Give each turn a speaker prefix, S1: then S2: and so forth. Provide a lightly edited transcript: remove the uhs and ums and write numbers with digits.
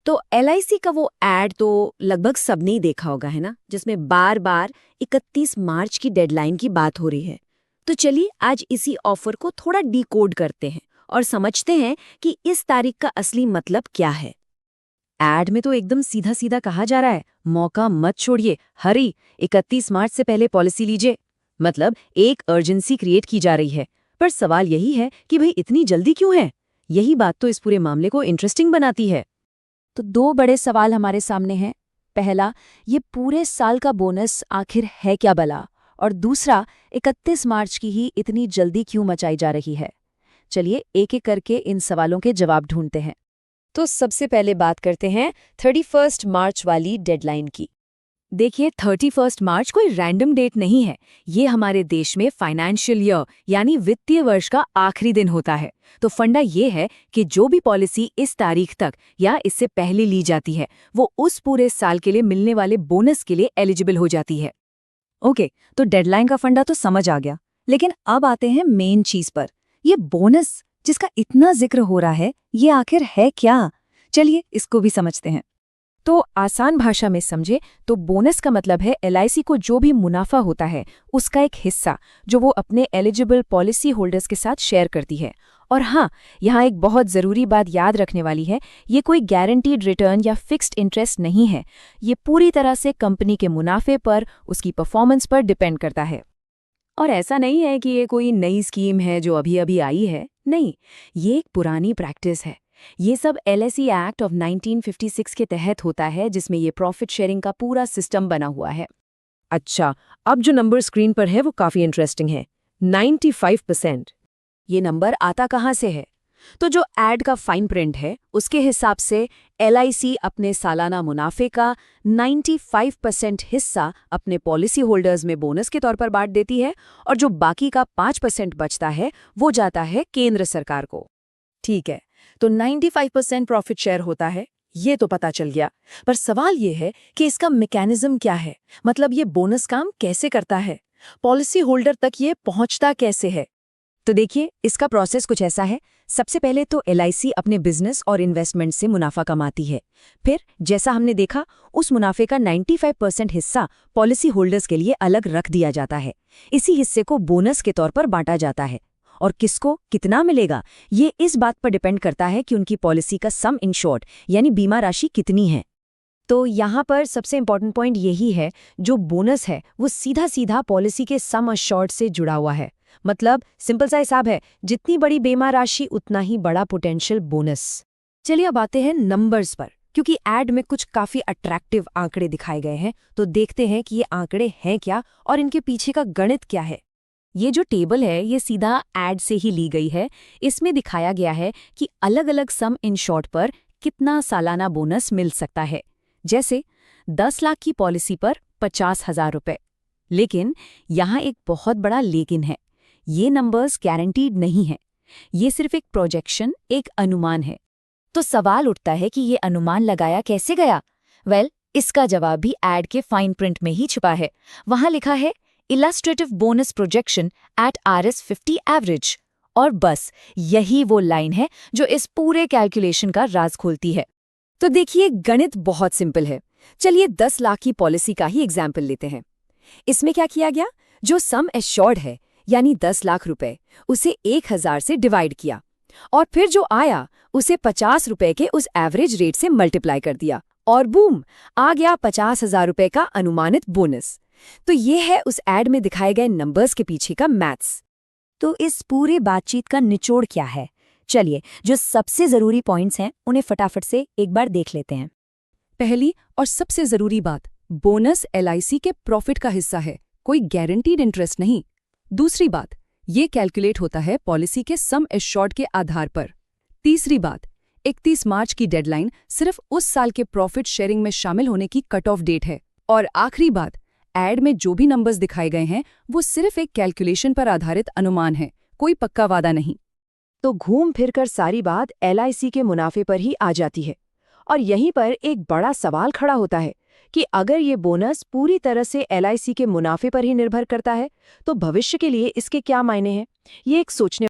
S1: तो एलआईसी का वो एड तो लगभग सबने ही देखा होगा, है ना, जिसमें बार बार 31 मार्च की डेडलाइन की बात हो रही है। तो चलिए आज इसी ऑफर को थोड़ा डिकोड करते हैं और समझते हैं कि इस तारीख का असली मतलब क्या है।
S2: एड में तो एकदम सीधा सीधा कहा जा रहा है, मौका मत छोड़िए, हरी 31 मार्च से पहले पॉलिसी लीजिए। मतलब एक अर्जेंसी क्रिएट की जा रही है। पर सवाल यही है कि भाई इतनी जल्दी क्यों है? यही बात तो इस पूरे मामले को इंटरेस्टिंग बनाती है।
S3: तो दो बड़े सवाल हमारे सामने हैं। पहला, ये पूरे साल का बोनस आखिर है क्या भला? और दूसरा, 31 मार्च की ही इतनी जल्दी क्यों मचाई जा रही है? चलिए एक एक करके इन सवालों के जवाब ढूंढते हैं।
S1: तो सबसे पहले बात करते हैं 31 मार्च वाली डेडलाइन की।
S2: देखिए 31 मार्च कोई रैंडम डेट नहीं है। ये हमारे देश में फाइनेंशियल ईयर यानी वित्तीय वर्ष का आखिरी दिन होता है। तो फंडा ये है कि जो भी पॉलिसी इस तारीख तक या इससे पहले ली जाती है वो उस पूरे साल के लिए मिलने वाले बोनस के लिए एलिजिबल हो जाती है। ओके, तो डेडलाइन का फंडा तो समझ आ गया, लेकिन अब आते हैं मेन चीज पर। ये बोनस जिसका इतना जिक्र हो रहा है, ये आखिर है क्या? चलिए इसको भी समझते हैं।
S3: तो आसान भाषा में समझे तो बोनस का मतलब है एलआईसी को जो भी मुनाफा होता है उसका एक हिस्सा जो वो अपने एलिजिबल पॉलिसी होल्डर्स के साथ शेयर करती है। और हाँ, यहाँ एक बहुत ज़रूरी बात याद रखने वाली है, ये कोई गारंटीड रिटर्न या फिक्स्ड इंटरेस्ट नहीं है। ये पूरी तरह से कंपनी के मुनाफे पर, उसकी परफॉर्मेंस पर डिपेंड करता है।
S2: और ऐसा नहीं है कि ये कोई नई स्कीम है जो अभी अभी आई है। नहीं, ये एक पुरानी प्रैक्टिस है। ये सब एलआईसी एक्ट ऑफ 1956 के तहत होता है, जिसमें ये प्रॉफिट शेयरिंग का पूरा सिस्टम बना हुआ है।
S1: अच्छा, अब जो नंबर स्क्रीन पर है वो काफी इंटरेस्टिंग है, 95%। ये नंबर आता कहाँ से है? तो जो एड का फाइन प्रिंट है उसके हिसाब से एलआईसी अपने सालाना मुनाफे का 95% हिस्सा अपने पॉलिसी होल्डर्स में बोनस के तौर पर बांट देती है और जो बाकी का 5% बचता है वो जाता है केंद्र सरकार को।
S2: ठीक है, तो 95% प्रॉफिट शेयर होता है, ये तो पता चल गया। पर सवाल ये है कि इसका मैकेनिज्म क्या है? मतलब ये बोनस काम कैसे करता है? पॉलिसी होल्डर तक ये पहुंचता कैसे है? तो देखिए, इसका प्रोसेस कुछ ऐसा है। सबसे पहले तो एलआईसी अपने बिजनेस और इन्वेस्टमेंट से मुनाफा कमाती है। फिर जैसा हमने देखा, उस मुनाफे का 95% हिस्सा पॉलिसी होल्डर्स के लिए अलग रख दिया जाता है। इसी हिस्से को बोनस के तौर पर बांटा जाता है। और किसको कितना मिलेगा, ये इस बात पर डिपेंड करता है कि उनकी पॉलिसी का सम इंश्योर्ड यानी बीमा राशि कितनी है। तो यहाँ पर सबसे इंपॉर्टेंट पॉइंट यही है, जो बोनस है वो सीधा सीधा पॉलिसी के सम अश्योर्ड से जुड़ा हुआ है। मतलब सिंपल सा हिसाब है, जितनी बड़ी बीमा राशि उतना ही बड़ा पोटेंशियल बोनस। चलिए अब आते हैं नंबर्स पर, क्योंकि एड में कुछ काफी अट्रैक्टिव आंकड़े दिखाए गए हैं। तो देखते हैं कि ये आंकड़े हैं क्या और इनके पीछे का गणित क्या है। ये जो टेबल है ये सीधा एड से ही ली गई है। इसमें दिखाया गया है कि अलग अलग सम इंश्योर्ड पर कितना सालाना बोनस मिल सकता है। जैसे 10 लाख की पॉलिसी पर 50,000 रुपए। लेकिन यहाँ एक बहुत बड़ा लेकिन है, ये नंबर्स गारंटीड नहीं है। ये सिर्फ एक प्रोजेक्शन, एक अनुमान है।
S3: तो सवाल उठता है कि ये अनुमान लगाया कैसे गया? इसका जवाब भी एड के फाइन प्रिंट में ही छुपा है। वहां लिखा है illustrative bonus projection at RS 50 average. और बस यही वो लाइन है जो इस पूरे कैलकुलेशन का राज खोलती है।
S2: तो देखिए, गणित बहुत सिंपल है। चलिए 10 लाख की पॉलिसी का ही एग्जाम्पल लेते हैं। इसमें क्या किया गया, जो सम एश्योर्ड है यानी 10 लाख रुपए, उसे 1000 से डिवाइड किया और फिर जो आया उसे 50 रुपए के उस एवरेज रेट से मल्टीप्लाई कर दिया और बूम, आ गया 50,000 रुपए का अनुमानित बोनस। तो ये है उस एड में दिखाए गए नंबर्स के पीछे का मैथ्स।
S3: तो इस पूरे बातचीत का निचोड़ क्या है? चलिए जो सबसे जरूरी पॉइंट्स हैं उन्हें फटाफट से एक बार देख लेते हैं।
S2: पहली और सबसे जरूरी बात, बोनस एलआईसी के प्रॉफिट का हिस्सा है, कोई गारंटीड इंटरेस्ट नहीं। दूसरी बात, ये कैलकुलेट होता है पॉलिसी के सम एश्योर्ड के आधार पर। तीसरी बात, 31 मार्च की डेडलाइन सिर्फ उस साल के प्रॉफिट शेयरिंग में शामिल होने की कट ऑफ डेट है। और आखिरी बात, एड में जो भी नंबर्स दिखाए गए हैं वो सिर्फ एक कैलकुलेशन पर आधारित अनुमान है, कोई पक्का वादा नहीं। तो घूम फिर कर सारी बात एलआईसी के मुनाफे पर ही आ जाती है। और यहीं पर एक बड़ा सवाल खड़ा होता है कि अगर ये बोनस पूरी तरह से एलआईसी के मुनाफे पर ही निर्भर करता है तो भविष्य के लिए इसके क्या मायने हैं। ये एक सोचने